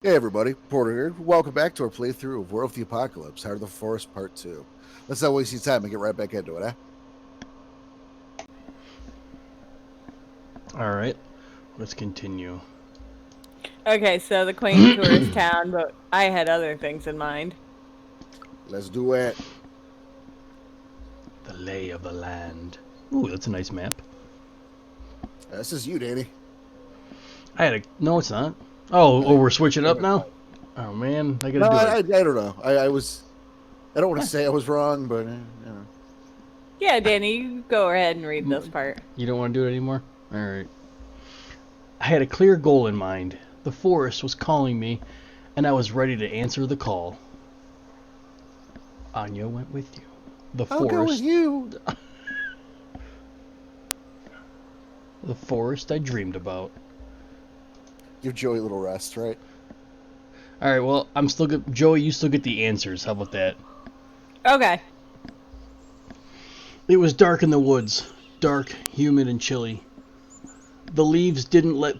Hey everybody, Porter here. Welcome back to our playthrough of Werewolf the Apocalypse, Heart of the Forest Part 2. Let's not waste your time and get right back into it, eh? Alright, let's continue. Okay, so the quaint tourist town, but I had other things in mind. Let's do it. The lay of the land. Ooh, that's a nice map. This is you, Danny. No, it's not. Oh, we're switching up now? Oh man, I gotta No, do I it. don't know. I don't want to say I was wrong, but, you know. Yeah, Danny, you go ahead and read this part. You don't want to do it anymore? Alright. I had a clear goal in mind. The forest was calling me, and I was ready to answer the call. Anya went with you. The I'll go with forest. you. The forest I dreamed about. Give Joey a little rest, right? Alright, well, I'm still good. Joey, you still get the answers. How about that? Okay. It was dark in the woods, dark, humid, and chilly. The leaves didn't let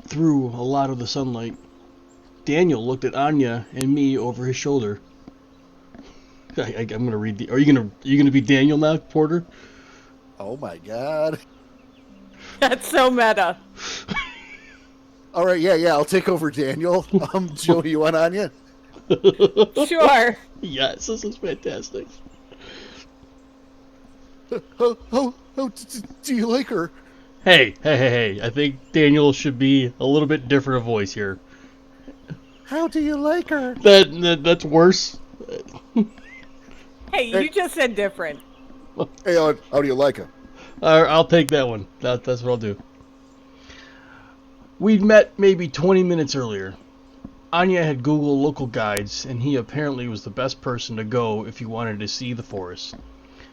through a lot of the sunlight. Daniel looked at Anya and me over his shoulder. I'm gonna read the. Are you gonna be Daniel now, Porter? Oh my god. That's so meta. All right, yeah, I'll take over Daniel. Joey, you want Anya? Sure. Yes, this is fantastic. Do you like her? Hey! I think Daniel should be a little bit different of voice here. How do you like her? That's worse. Hey, you just said different. Hey, how do you like her? I'll take that one. That's what I'll do. We'd met maybe 20 minutes earlier. Anya had Googled local guides, and he apparently was the best person to go if you wanted to see the forest.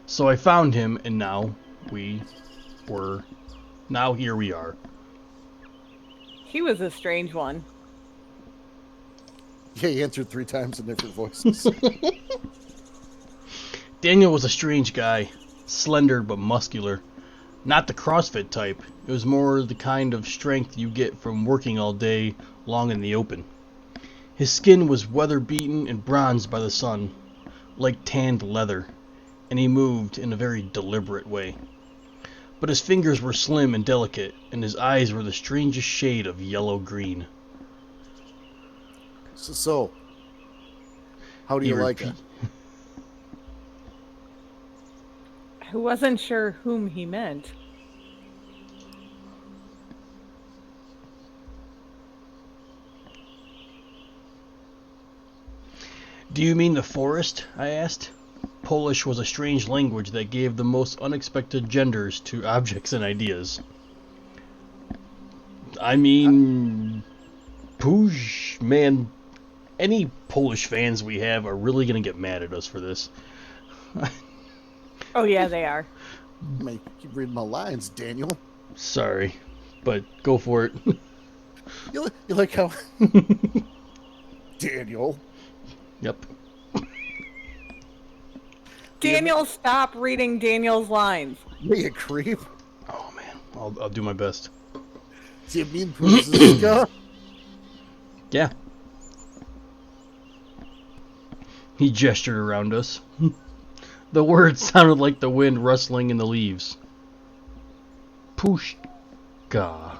So I found him, and now here we are. He was a strange one. Yeah, he answered 3 times in different voices. Daniel was a strange guy, slender but muscular. Not the CrossFit type. It was more the kind of strength you get from working all day long in the open. His skin was weather-beaten and bronzed by the sun, like tanned leather, and he moved in a very deliberate way. But his fingers were slim and delicate, and his eyes were the strangest shade of yellow-green. So, how do you like her? I wasn't sure whom he meant. Do you mean the forest? I asked. Polish was a strange language that gave the most unexpected genders to objects and ideas. I mean, Push, man, any Polish fans we have are really going to get mad at us for this. Oh, yeah, they are. I keep reading my lines, Daniel. Sorry, but go for it. You like how... Daniel. Yep. Daniel, stop reading Daniel's lines. You creep. Oh man, I'll do my best. Do you mean Puziska? Yeah. He gestured around us. The words sounded like the wind rustling in the leaves. Pushka.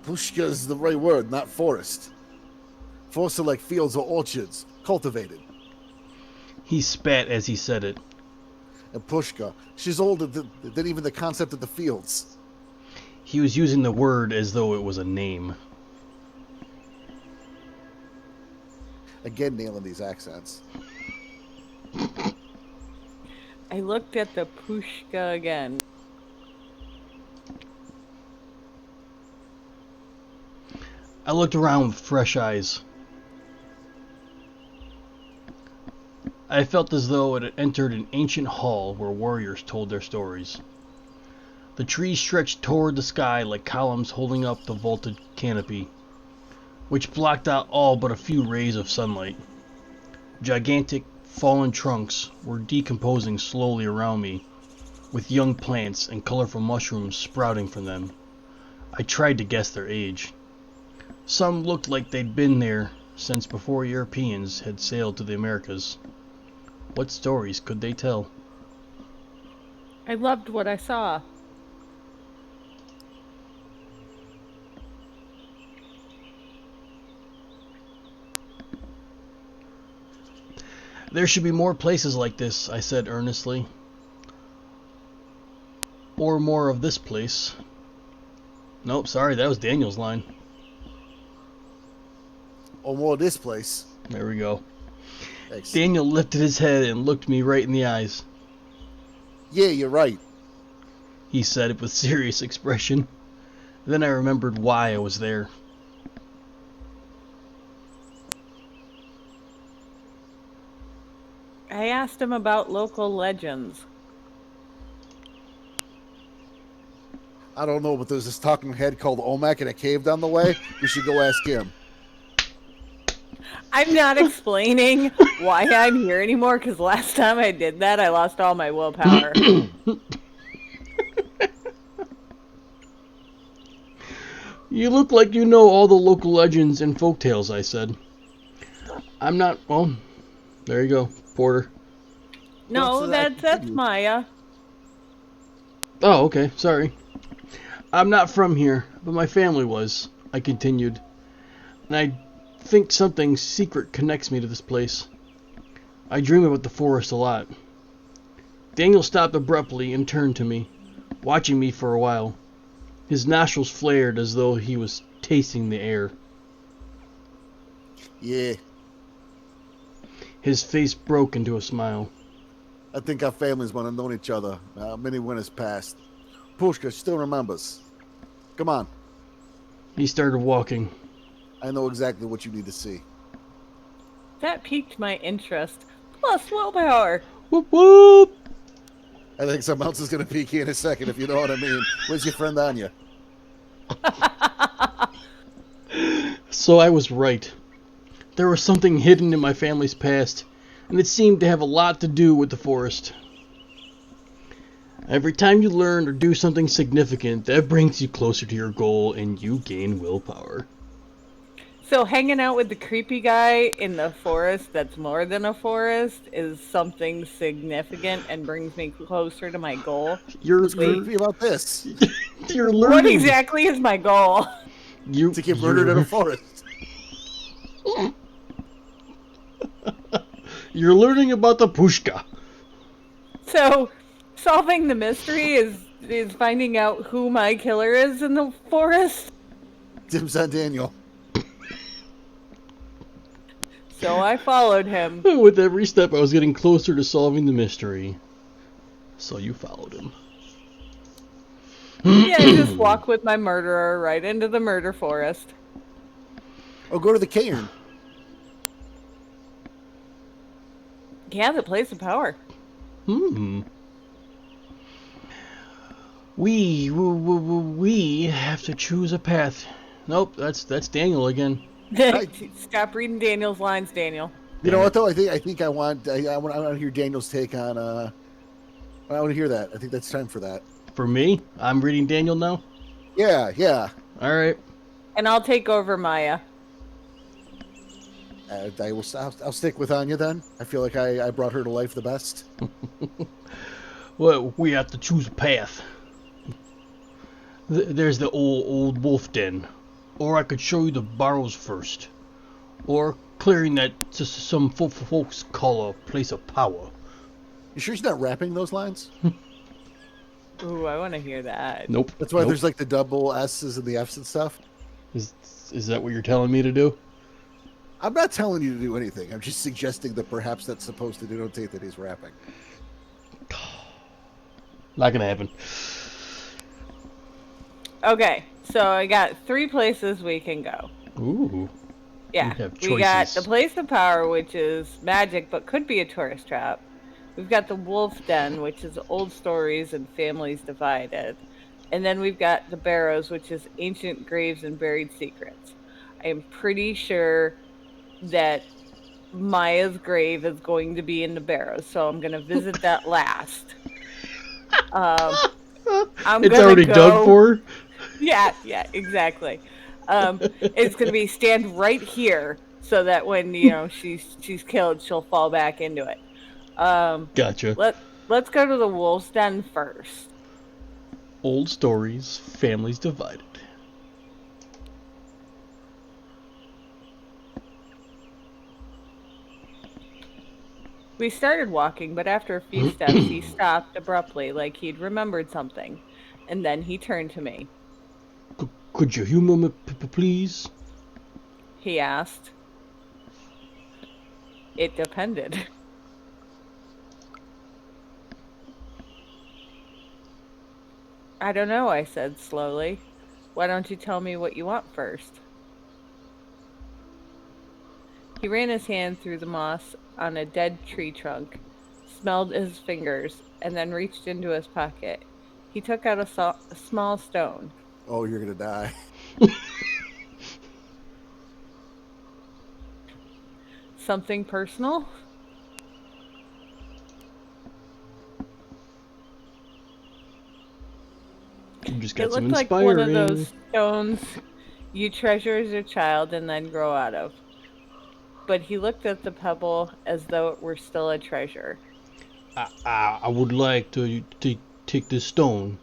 Pushka is the right word, not forest. Forests are like fields or orchards, cultivated. He spat as he said it. And Pushka, she's older than even the concept of the fields. He was using the word as though it was a name. Again, nailing these accents. I looked at the pushka again. I looked around with fresh eyes. I felt as though it had entered an ancient hall where warriors told their stories. The trees stretched toward the sky like columns holding up the vaulted canopy, which blocked out all but a few rays of sunlight. Gigantic, fallen trunks were decomposing slowly around me, with young plants and colorful mushrooms sprouting from them. I tried to guess their age. Some looked like they'd been there since before Europeans had sailed to the Americas. What stories could they tell? I loved what I saw. There should be more places like this, I said earnestly. Or more of this place. Nope, sorry, that was Daniel's line. Or more of this place. There we go. Thanks. Daniel lifted his head and looked me right in the eyes. Yeah, you're right. He said it with serious expression. Then I remembered why I was there. I asked him about local legends. I don't know, but there's this talking head called Omek in a cave down the way. We should go ask him. I'm not explaining why I'm here anymore, because last time I did that, I lost all my willpower. You look like you know all the local legends and folktales, I said. I'm not, well, there you go, Porter. No, So that that's continues. Maya. Oh, okay, sorry. I'm not from here, but my family was, I continued. And I think something secret connects me to this place. I dream about the forest a lot. Daniel stopped abruptly and turned to me, watching me for a while. His nostrils flared as though he was tasting the air. Yeah, His face broke into a smile. I think our families want to know each other. Many winters past. Pushka still remembers. Come on. He started walking. I know exactly what you need to see. That piqued my interest. Plus willpower. Whoop whoop! I think someone else is going to peek you in a second, if you know what I mean. Where's your friend Anya? So I was right. There was something hidden in my family's past, and it seemed to have a lot to do with the forest. Every time you learn or do something significant, that brings you closer to your goal and you gain willpower. So hanging out with the creepy guy in the forest that's more than a forest is something significant and brings me closer to my goal. You're What's creepy about this? you're What learning. exactly is my goal? You To get murdered in a you're, forest. you're learning about the pushka. So solving the mystery is finding out who my killer is in the forest. Dim's on Daniel. So I followed him. With every step, I was getting closer to solving the mystery. So you followed him. Yeah, I just walk with my murderer right into the murder forest. Oh, go to the Cairn. Yeah, the place of power. We have to choose a path. Nope, that's Daniel again. Stop reading Daniel's lines, Daniel. You know what though? I think I want to hear Daniel's take on. I want to hear that. I think that's time for that. For me, I'm reading Daniel now. Yeah. All right. And I'll take over Maya. I'll stick with Anya then. I feel like I brought her to life the best. Well, we have to choose a path. There's the old wolf den, or I could show you the barrows first, or clearing that some folks call a place of power. You sure she's not rapping those lines? Ooh, I want to hear that. Nope. That's why Nope. there's like the double S's and the F's and stuff. Is that what you're telling me to do? I'm not telling you to do anything. I'm just suggesting that perhaps that's supposed to denotate that he's rapping. Not gonna happen. Okay, so I got 3 places we can go. Ooh. Yeah, We have we got choices. the place of power, which is magic, but could be a tourist trap. We've got the wolf den, which is old stories and families divided. And then we've got the barrows, which is ancient graves and buried secrets. I am pretty sure that Maya's grave is going to be in the barrows, so I'm going to visit that last. I'm It's gonna already dug go- for. Yeah, exactly. It's going to be stand right here so that when she's killed, she'll fall back into it. Gotcha. Let's go to the wolf's den first. Old stories, families divided. We started walking, but after a few steps, he stopped abruptly, like he'd remembered something. And then he turned to me. Could you humor me, please? He asked. It depended. I don't know, I said slowly. Why don't you tell me what you want first? He ran his hand through the moss on a dead tree trunk, smelled his fingers, and then reached into his pocket. He took out a small stone. Oh, you're gonna die. Something personal? You just It got some looked like inspiring. one of those stones you treasure as a child and then grow out of. But he looked at the pebble as though it were still a treasure. I would like to take this stone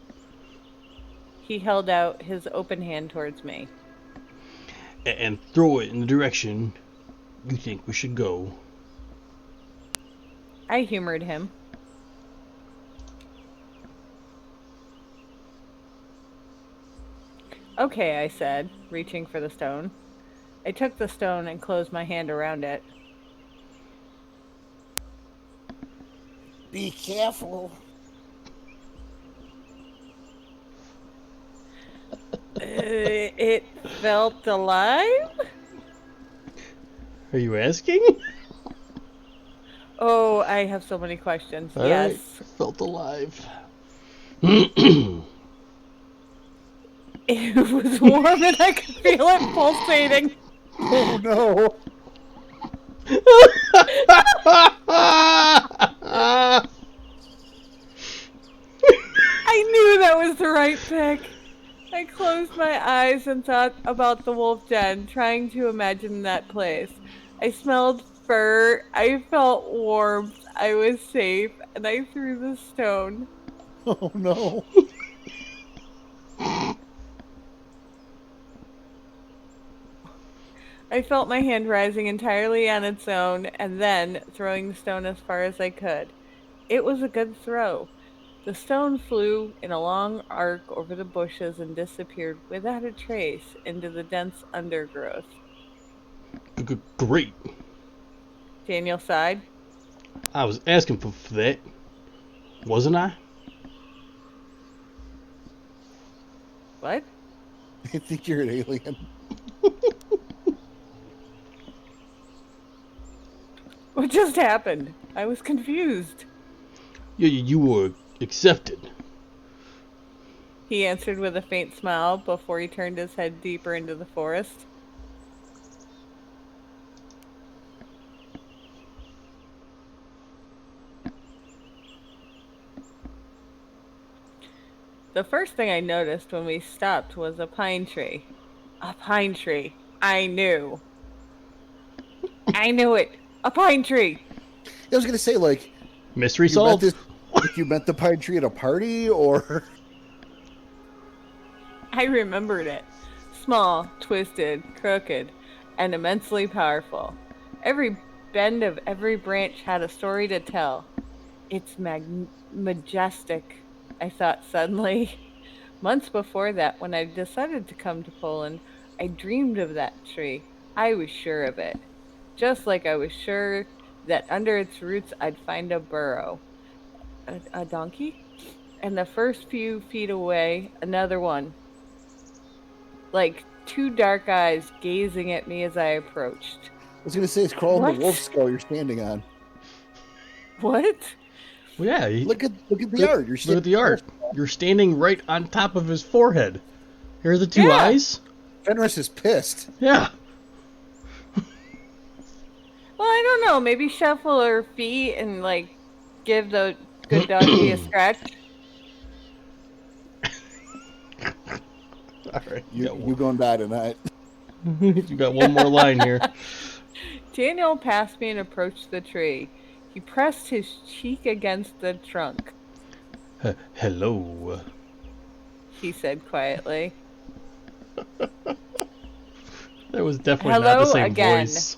He held out his open hand towards me. and throw it in the direction you think we should go. I humored him. Okay, I said, reaching for the stone. I took the stone and closed my hand around it. Be careful. It felt alive? Are you asking? Oh, I have so many questions. All yes. right. Felt alive. It was warm and I could feel it pulsating. Oh no. I knew that was the right pick. I closed my eyes and thought about the wolf den, trying to imagine that place. I smelled fur, I felt warmth, I was safe, and I threw the stone. Oh no. I felt my hand rising entirely on its own, and then throwing the stone as far as I could. It was a good throw. The stone flew in a long arc over the bushes and disappeared without a trace into the dense undergrowth. Great. Daniel sighed. I was asking for that, wasn't I? What? I think you're an alien. What just happened? I was confused. You were accepted. He answered with a faint smile before he turned his head deeper into the forest. The first thing I noticed when we stopped was a pine tree. A pine tree. I knew. I knew it. A pine tree. I was gonna say, like, Mystery you met solved. this. Like, you met the pine tree at a party, or I remembered it. Small, twisted, crooked, and immensely powerful. Every bend of every branch had a story to tell. It's majestic, I thought suddenly. Months before that, when I decided to come to Poland, I dreamed of that tree. I was sure of it. Just like I was sure that under its roots I'd find a burrow. A donkey? And the first few feet away, another one. Like two dark eyes gazing at me as I approached. I was gonna say it's crawling What? the wolf skull you're standing on. What? Well, yeah. Look at the art. You're Look at the art. You're standing right on top of his forehead. Here are the two Yeah. eyes. Fenris is pissed. Yeah. Well, I don't know. Maybe shuffle her feet and like give the good donkey a scratch. All right. You gonna die tonight. You got one more line here. Daniel passed me and approached the tree. He pressed his cheek against the trunk. Hello. He said quietly. That was definitely not the Hello same again. voice.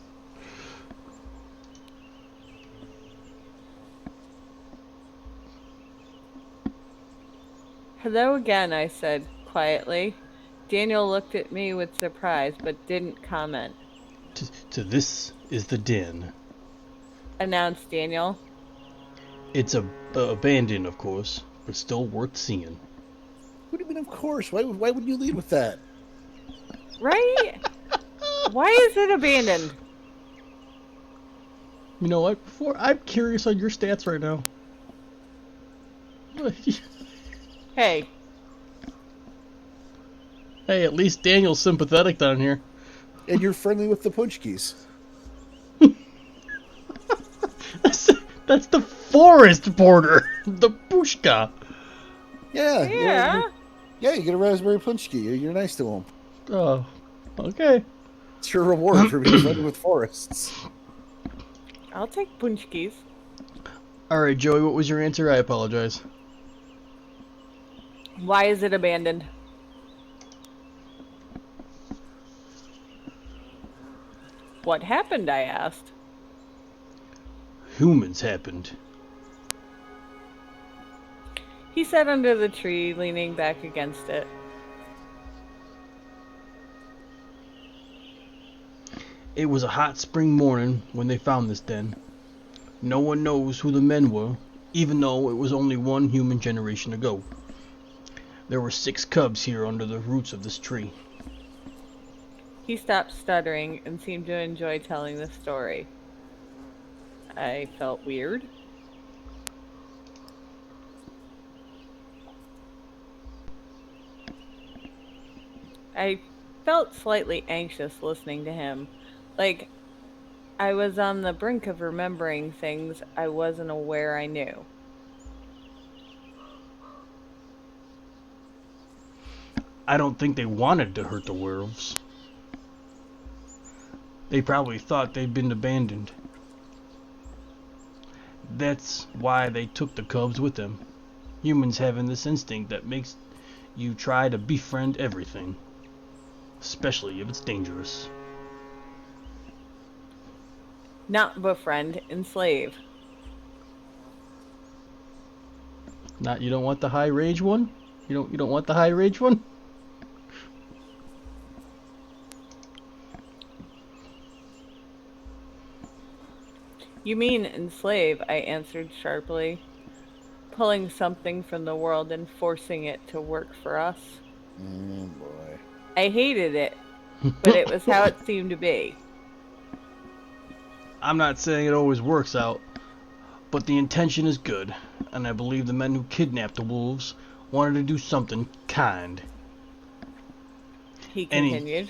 Hello again, I said quietly. Daniel looked at me with surprise, but didn't comment. To this is the den. Announced Daniel. It's abandoned, of course, but still worth seeing. What do you mean, of course? Why would you lead with that? Right? Why is it abandoned? You know what? I'm curious on your stats right now. Hey, Hey, at least Daniel's sympathetic down here. And you're friendly with the Punchkis. That's the forest border. The Pushka. Yeah. yeah. Yeah, you get a raspberry Punchki. You're nice to them. Oh, okay. It's your reward for being friendly with forests. I'll take punchkis. Alright, Joey, what was your answer? I apologize. Why is it abandoned? What happened, I asked. Humans happened. He sat under the tree, leaning back against it. It was a hot spring morning when they found this den. No one knows who the men were, even though it was only one human generation ago. There were 6 cubs here under the roots of this tree. He stopped stuttering and seemed to enjoy telling the story. I felt weird. I felt slightly anxious listening to him. Like, I was on the brink of remembering things I wasn't aware I knew. I don't think they wanted to hurt the werewolves. They probably thought they'd been abandoned. That's why they took the cubs with them. Humans having this instinct that makes you try to befriend everything, especially if it's dangerous. Not befriend, enslave. Not you don't want the high rage one? You don't want the high rage one? You mean enslave, I answered sharply, pulling something from the world and forcing it to work for us. Boy. I hated it, but it was how it seemed to be. I'm not saying it always works out, but the intention is good, and I believe the men who kidnapped the wolves wanted to do something kind. He continued.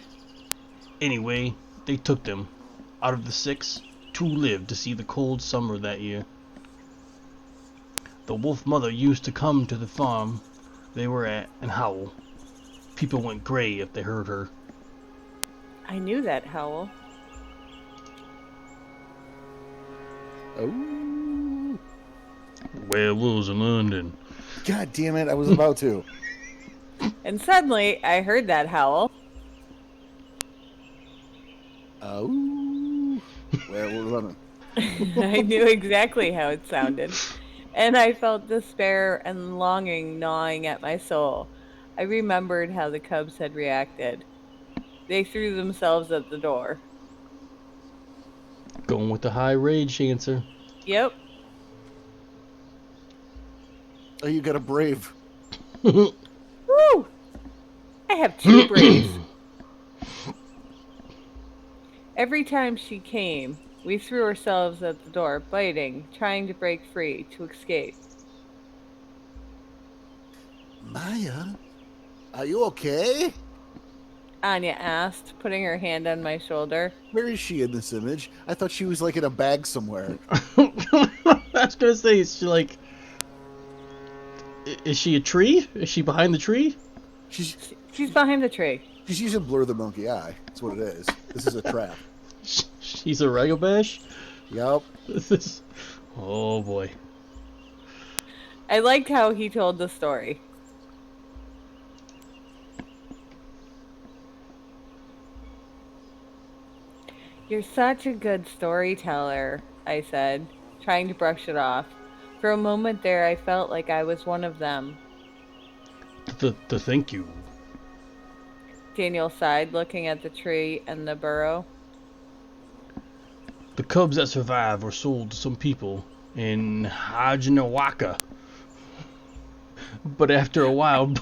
Anyway, they took them. Out of the 6, 2 lived to see the cold summer that year. The wolf mother used to come to the farm they were at and howl. People went gray if they heard her. I knew that howl. Oh. Werewolves in London. God damn it, I was about to. And suddenly, I heard that howl. Oh. Werewolves in I knew exactly how it sounded. And I felt despair and longing gnawing at my soul. I remembered how the cubs had reacted. They threw themselves at the door. Going with the high rage answer. Yep. Oh, you got a brave. Woo! I have 2 braves. Every time she came, we threw ourselves at the door, biting, trying to break free, to escape. Maya, are you okay? Anya asked, putting her hand on my shoulder. Where is she in this image? I thought she was like in a bag somewhere. I was gonna say, is she like... Is she a tree? Is she behind the tree? She's She's behind the tree. She's using Blur the Monkey Eye. That's what it is. This is a trap. She's a Ragobash? Yup. This is... Oh, boy. I liked how he told the story. You're such a good storyteller, I said, trying to brush it off. For a moment there, I felt like I was one of them. The thank you. Daniel sighed, looking at the tree and the burrow. The cubs that survived were sold to some people in Hajinawaka. But after a while...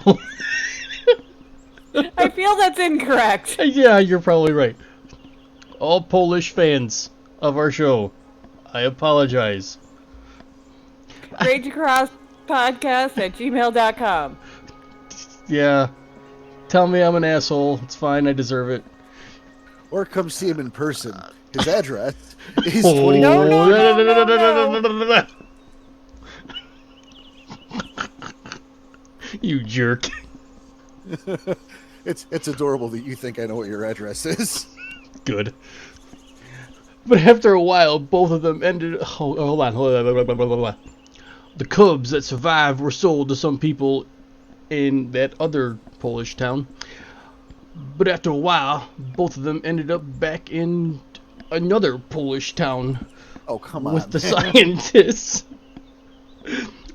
I feel that's incorrect. Yeah, you're probably right. All Polish fans of our show, I apologize. RageAcrossPodcast@gmail.com. Yeah, tell me I'm an asshole. It's fine, I deserve it. Or come see him in person. His address is Oh, 20. No. You jerk. It's adorable that you think I know what your address is. Good. But after a while, both of them ended... Hold on. The cubs that survived were sold to some people in that other Polish town. But after a while, both of them ended up back in another Polish town Oh, come on. with the scientists.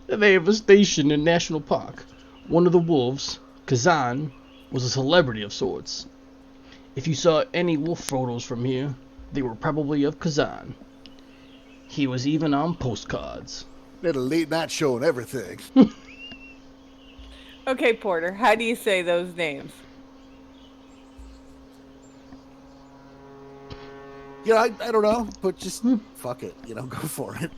They have a station in National Park. One of the wolves, Kazan, was a celebrity of sorts. If you saw any wolf photos from here, they were probably of Kazan. He was even on postcards. They had a late night show and everything. Okay, Porter, how do you say those names? I don't know, but just fuck it. Go for it.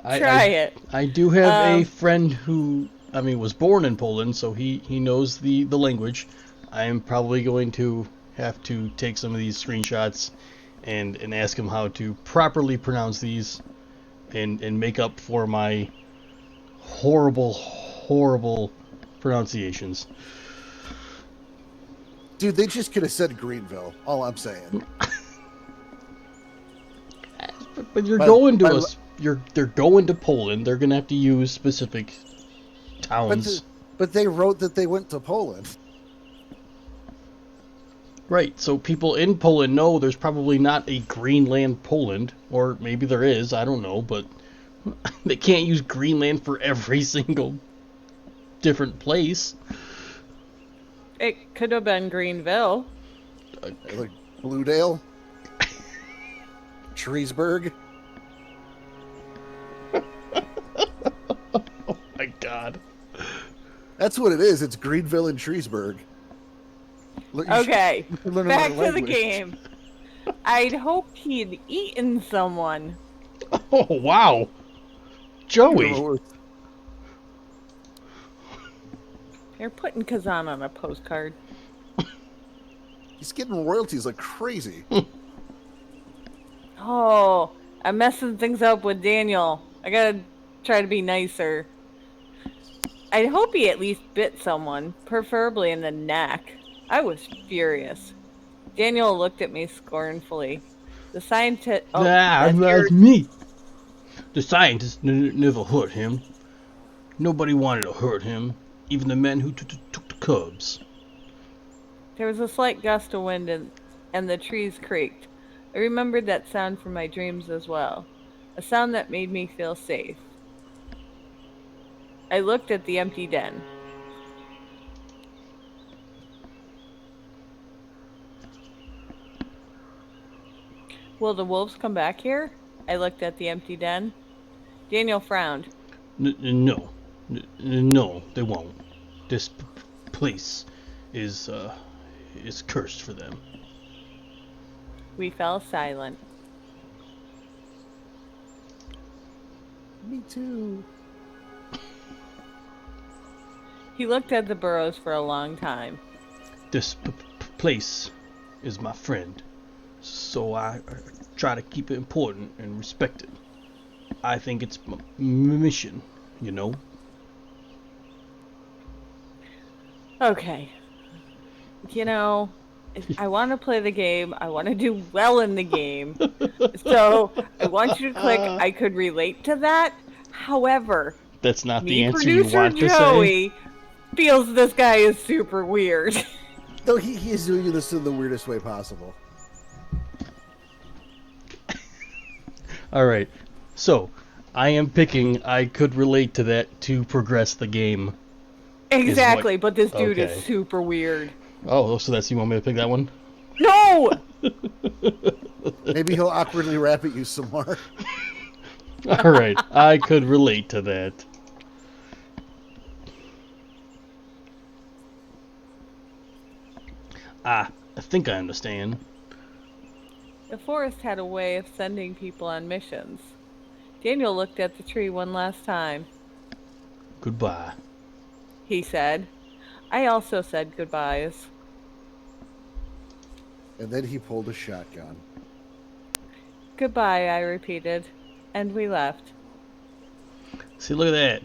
Try it. I do have a friend who, was born in Poland, so he knows the language. I am probably going to have to take some of these screenshots and ask him how to properly pronounce these and make up for my horrible pronunciations. Dude, they just could have said Greenville. All I'm saying. But you're going to they're going to Poland. They're gonna have to use specific towns. But they wrote that they went to Poland. Right, so people in Poland know there's probably not a Greenland, Poland, or maybe there is, I don't know, but they can't use Greenland for every single different place. It could have been Greenville. Like Bluedale. Treesburg. Oh my god. That's what it is. It's Greenville and Treesburg. Okay, back to the game. I'd hoped he'd eaten someone. Oh, wow. Joey. They're putting Kazan on a postcard. He's getting royalties like crazy. Oh, I'm messing things up with Daniel. I gotta try to be nicer. I'd hope he at least bit someone, preferably in the neck. I was furious. Daniel looked at me scornfully. The scientist... Oh, that's me. The scientists never hurt him. Nobody wanted to hurt him. Even the men who took the cubs. There was a slight gust of wind and the trees creaked. I remembered that sound from my dreams as well. A sound that made me feel safe. I looked at the empty den. Will the wolves come back here? I looked at the empty den. Daniel frowned. No, they won't. This place is cursed for them. We fell silent. Me too. He looked at the burrows for a long time. This place is my friend, so I try to keep it important and respect it. I think it's my mission, Okay. you know, I want to play the game. I want to do well in the game. So I want you to click I could relate to that. However, That's not the me, answer you producer want to say. Joey, feels this guy is super weird. Though he is doing this in the weirdest way possible. All right. So, I am picking I could relate to that to progress the game. Exactly, but this dude Okay. is super weird. Oh, so that's you want me to pick that one? No! Maybe he'll awkwardly rap at you some more. All right. I could relate to that. I think I understand. The forest had a way of sending people on missions. Daniel looked at the tree one last time. Goodbye. He said. I also said goodbyes. And then he pulled a shotgun. Goodbye, I repeated, and we left. See, look at that.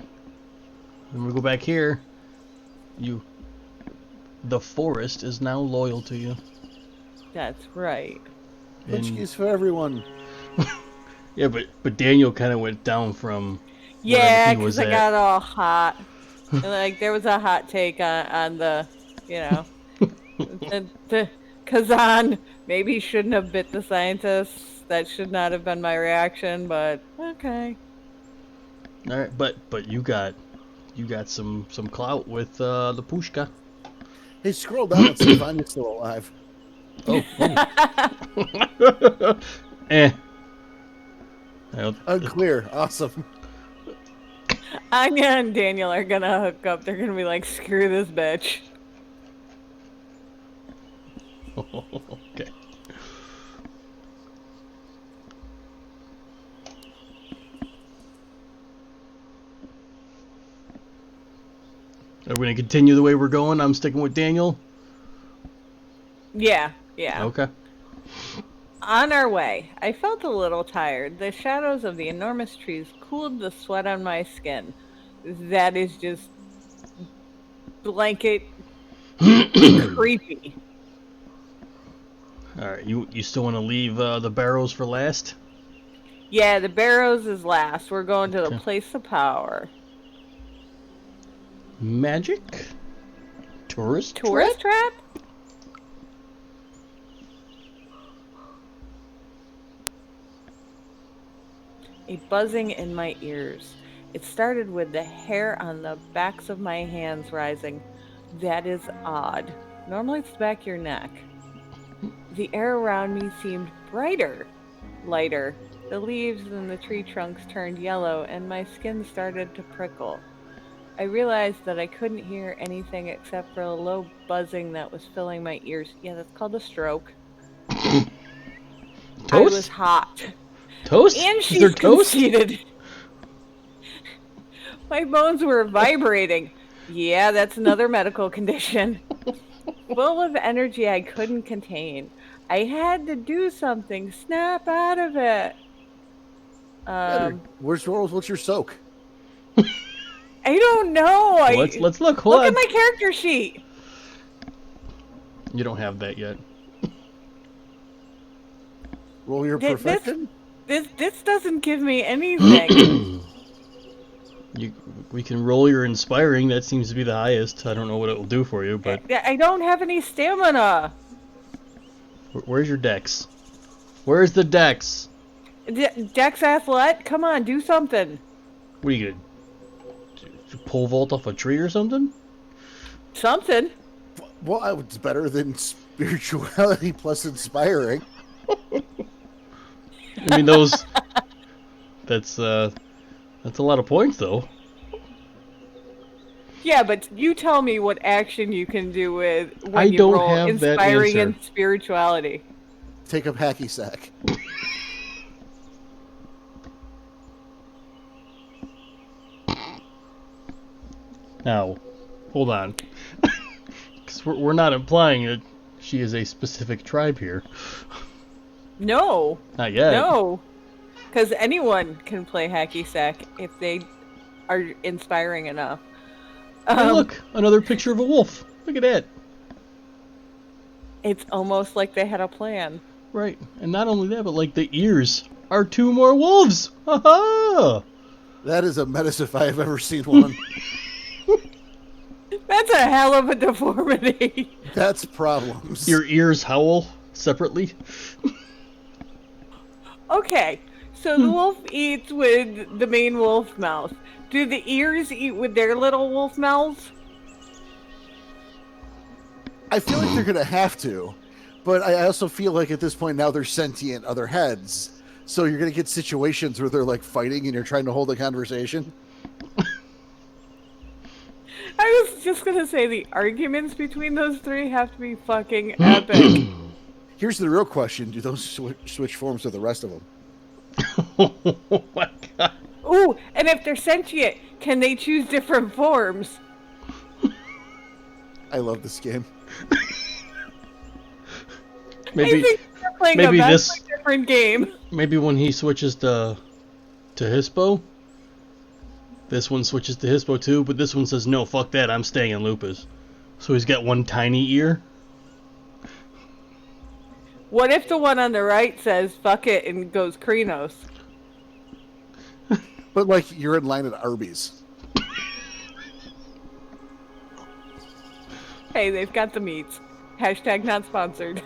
When we go back here, the forest is now loyal to you. That's right. Punchkis for everyone. Yeah, but Daniel kind of went down from Yeah, he was because I at. got all hot. And, like, there was a hot take on the, you know, the Kazan maybe shouldn't have bit the scientists. That should not have been my reaction, but okay. All right, but you got some clout with the Pushka. Hey, scroll down and see if Anya's still alive. Oh. Eh. Well, Unclear. Awesome. Anya and Daniel are gonna hook up. They're gonna be like, screw this bitch. okay. Are we gonna continue the way we're going? I'm sticking with Daniel. Yeah. Okay. On our way, I felt a little tired. The shadows of the enormous trees cooled the sweat on my skin. That is just blanket creepy. All right. You still want to leave the barrows for last? Yeah, the Barrows is last. We're going to the Okay. place of power. Magic? Tourist Tourist trap? A buzzing in my ears. It started with the hair on the backs of my hands rising. That is odd. Normally it's the back of your neck. The air around me seemed brighter, lighter. The leaves and the tree trunks turned yellow and my skin started to prickle. I realized that I couldn't hear anything except for a low buzzing that was filling my ears. Yeah, that's called a stroke. I Toast? was hot. Toast? And Is there she's toast? conceited. My bones were vibrating. Yeah, that's another medical condition. Full of energy I couldn't contain. I had to do something. Snap out of it. Where's Rolls? What's your soak? I don't know. Let's look. Hold Look on. at my character sheet. You don't have that yet. Roll your This- perfection? This doesn't give me anything. We can roll your inspiring. That seems to be the highest. I don't know what it will do for you, but I don't have any stamina. where's your dex? Where's the dex? Dex Athlete, come on, do something. What are you gonna pole vault off a tree or something? Something. Well, it's better than spirituality plus inspiring. I mean those. That's a lot of points though. Yeah, but you tell me what action you can do with when I you don't roll have that inspiring answer. and spirituality. Take a hacky sack. Now, hold on. Because we're not implying that she is a specific tribe here. No, Not yet. no, because anyone can play hacky sack if they are inspiring enough. Hey, look, another picture of a wolf. Look at that. It's almost like they had a plan. Right. And not only that, but like the ears are 2 more wolves. Ha ha! That is a medicine if I have ever seen one. That's a hell of a deformity. That's problems. Your ears howl separately. Okay, so the wolf eats with the main wolf mouth. Do the ears eat with their little wolf mouths? I feel like they're going to have to, but I also feel like at this point now they're sentient other heads. So you're going to get situations where they're like fighting and you're trying to hold a conversation. I was just gonna say the arguments between those three have to be fucking epic. Here's the real question. Do those switch forms with the rest of them? Oh my god. Ooh, and if they're sentient, can they choose different forms? I love this game. I Maybe think they're playing maybe a vastly this- different game. maybe when he switches to Hispo, this one switches to Hispo too, but this one says no, fuck that, I'm staying in Lupus. So he's got one tiny ear. What if the one on the right says fuck it and goes Krenos? But like you're in line at Arby's. Hey, they've got the meats. Hashtag not sponsored.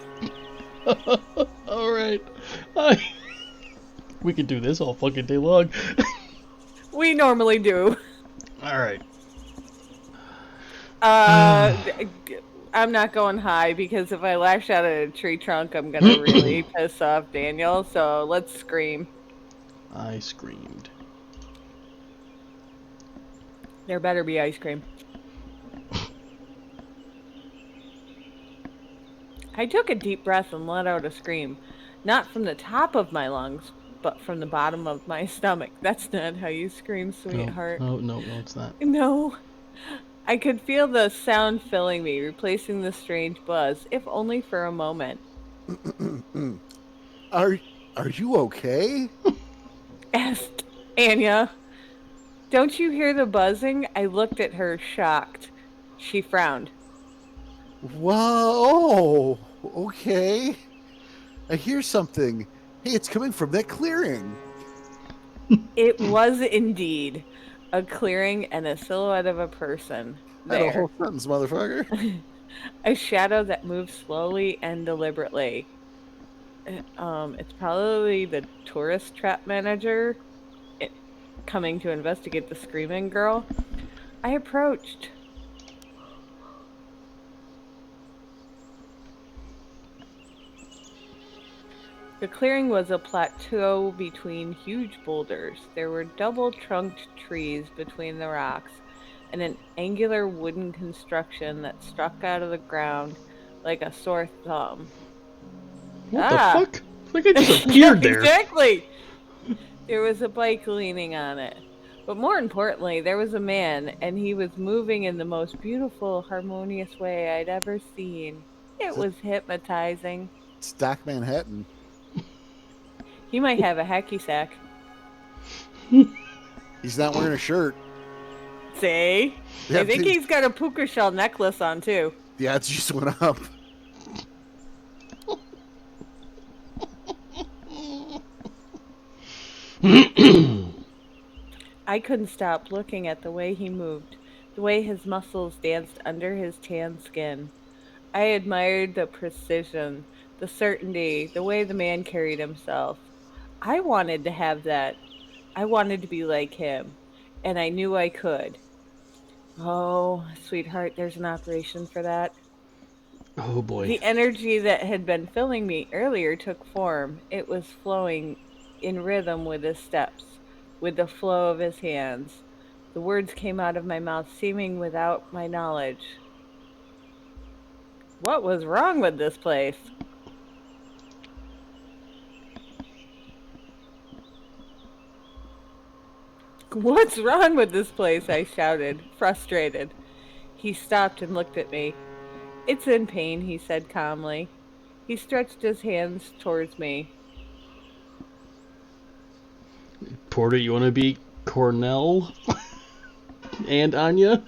Alright. We could do this all fucking day long. We normally do. Alright. I'm not going high because if I lash out at a tree trunk, I'm gonna really piss off Daniel. So let's scream. I screamed. There better be ice cream. I took a deep breath and let out a scream. Not from the top of my lungs, but from the bottom of my stomach. That's not how you scream, sweetheart. No, it's not. No. I could feel the sound filling me, replacing the strange buzz, if only for a moment. Are you okay? Asked Anya. Don't you hear the buzzing? I looked at her, shocked. She frowned. Whoa. Okay. I hear something. Hey, it's coming from that clearing. It was indeed a clearing and a silhouette of a person. That a There. whole sentence, motherfucker. A shadow that moved slowly and deliberately. It's probably the tourist trap manager coming to investigate the screaming girl. I approached. The clearing was a plateau between huge boulders. There were double-trunked trees between the rocks, and an angular wooden construction that struck out of the ground like a sore thumb. What the fuck? Like I just appeared there. Exactly! There was a bike leaning on it. But more importantly, there was a man, and he was moving in the most beautiful, harmonious way I'd ever seen. It was hypnotizing. It's Doc Manhattan. He might have a hacky sack. He's not wearing a shirt. See? Yeah, I think he's got a puka shell necklace on, too. The odds just went up. I couldn't stop looking at the way he moved, the way his muscles danced under his tan skin. I admired the precision, the certainty, the way the man carried himself. I wanted to have that. I wanted to be like him, and I knew I could. Oh, sweetheart, there's an operation for that. Oh boy. The energy that had been filling me earlier took form. It was flowing in rhythm with his steps, with the flow of his hands. The words came out of my mouth seeming without my knowledge. What was wrong with this place? What's wrong with this place? I shouted, frustrated. He stopped and looked at me. It's in pain, he said calmly. He stretched his hands towards me. Porter, you want to be Cornell? And Anya?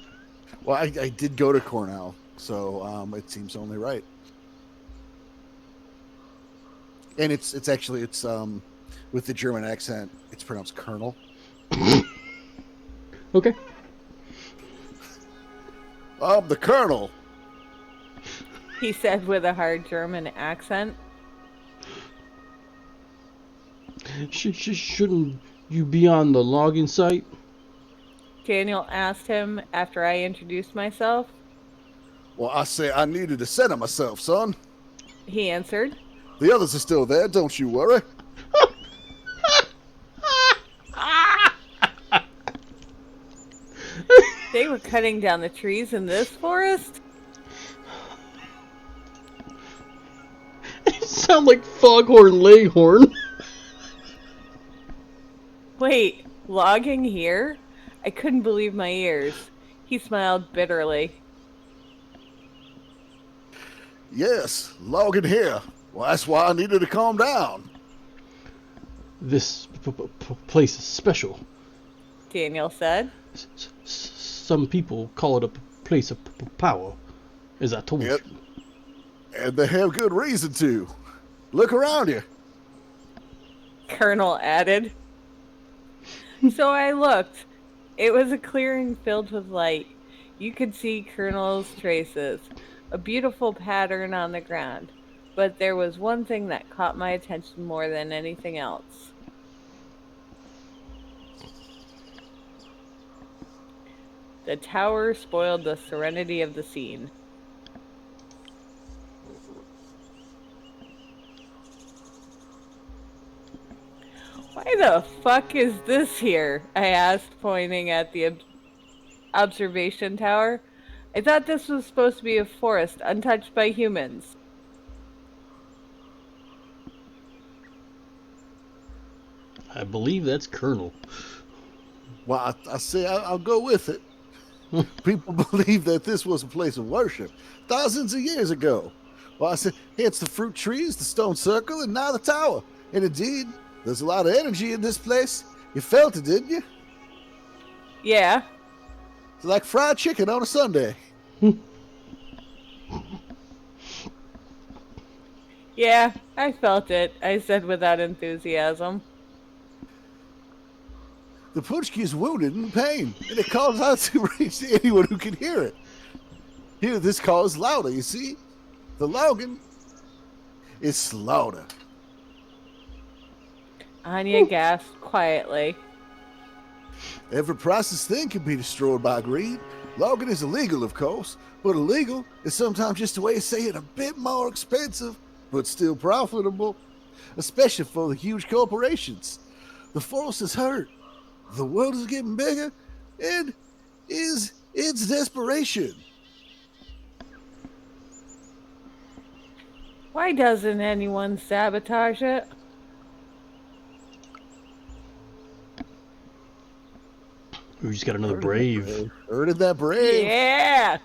Well, I did go to Cornell, so it seems only right. And it's actually with the German accent, it's pronounced Colonel. Okay. I'm the Colonel. He said with a hard German accent. Shouldn't you be on the logging site? Daniel asked him after I introduced myself. Well, I say I needed to center myself, son. He answered. The others are still there, don't you worry. They were cutting down the trees in this forest? You sound like Foghorn Leghorn. Wait, logging here? I couldn't believe my ears. He smiled bitterly. Yes, logging here. Well, that's why I needed to calm down. This place is special. Daniel said. Some people call it a place of power, as I told Yep. you. And they have good reason to. Look around you. Colonel added. So I looked. It was a clearing filled with light. You could see Colonel's traces, a beautiful pattern on the ground. But there was one thing that caught my attention more than anything else. The tower spoiled the serenity of the scene. Why the fuck is this here? I asked, pointing at the observation tower. I thought this was supposed to be a forest untouched by humans. I believe that's Colonel. Well, I say I'll go with it. People believe that this was a place of worship thousands of years ago. Well, I said, hey, it's the fruit trees, the stone circle, and now the tower. And indeed, there's a lot of energy in this place. You felt it, didn't you? Yeah. It's like fried chicken on a Sunday. Yeah, I felt it, I said without enthusiasm. The punchki is wounded and in pain, and it calls out to reach anyone who can hear it. Here, this call is louder, you see? The logging is slaughter. Anya gasped quietly. Every priceless thing can be destroyed by greed. Logging is illegal, of course, but illegal is sometimes just a way of saying a bit more expensive, but still profitable, especially for the huge corporations. The forest is hurt. The world is getting bigger, and is its desperation. Why doesn't anyone sabotage it? We just got another brave. Heard of that brave? Yeah!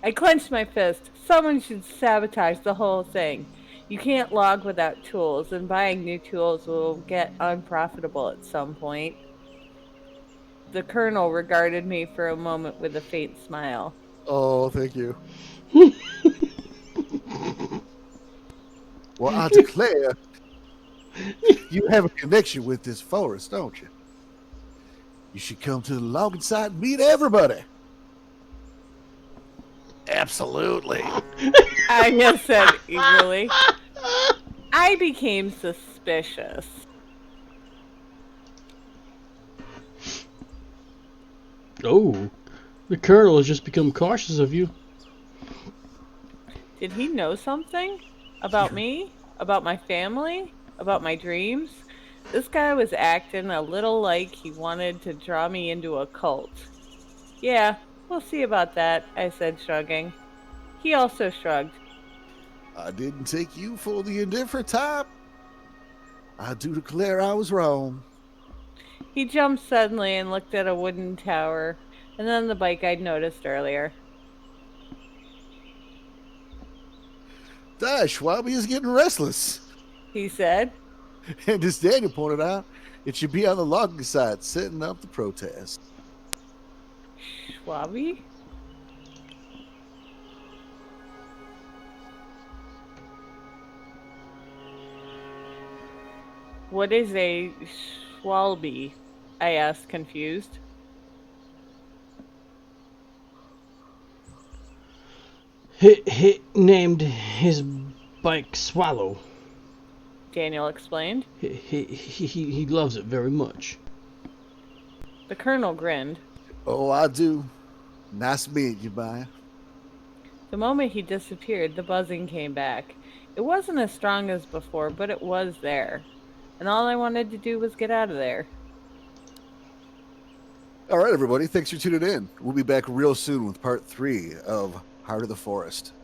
I clenched my fist. Someone should sabotage the whole thing. You can't log without tools, and buying new tools will get unprofitable at some point. The colonel regarded me for a moment with a faint smile. Oh, thank you. Well, I declare you have a connection with this forest, don't you? You should come to the logging site and meet everybody. Absolutely. Anya said eagerly. I became suspicious. Oh, the Colonel has just become cautious of you. Did he know something? About me? About my family? About my dreams? This guy was acting a little like he wanted to draw me into a cult. Yeah, we'll see about that, I said, shrugging. He also shrugged. I didn't take you for the indifferent type. I do declare I was wrong. He jumped suddenly and looked at a wooden tower, and then the bike I'd noticed earlier. Schwabi is getting restless. He said. And as Daniel pointed out, it should be on the logging site setting up the protest. Schwabi? What is a Schwalbe? I asked, confused. He named his bike Swallow. Daniel explained. He loves it very much. The colonel grinned. Oh, I do. Nice meeting you, Maya. The moment he disappeared, the buzzing came back. It wasn't as strong as before, but it was there. And all I wanted to do was get out of there. All right, everybody. Thanks for tuning in. We'll be back real soon with part 3 of Heart of the Forest.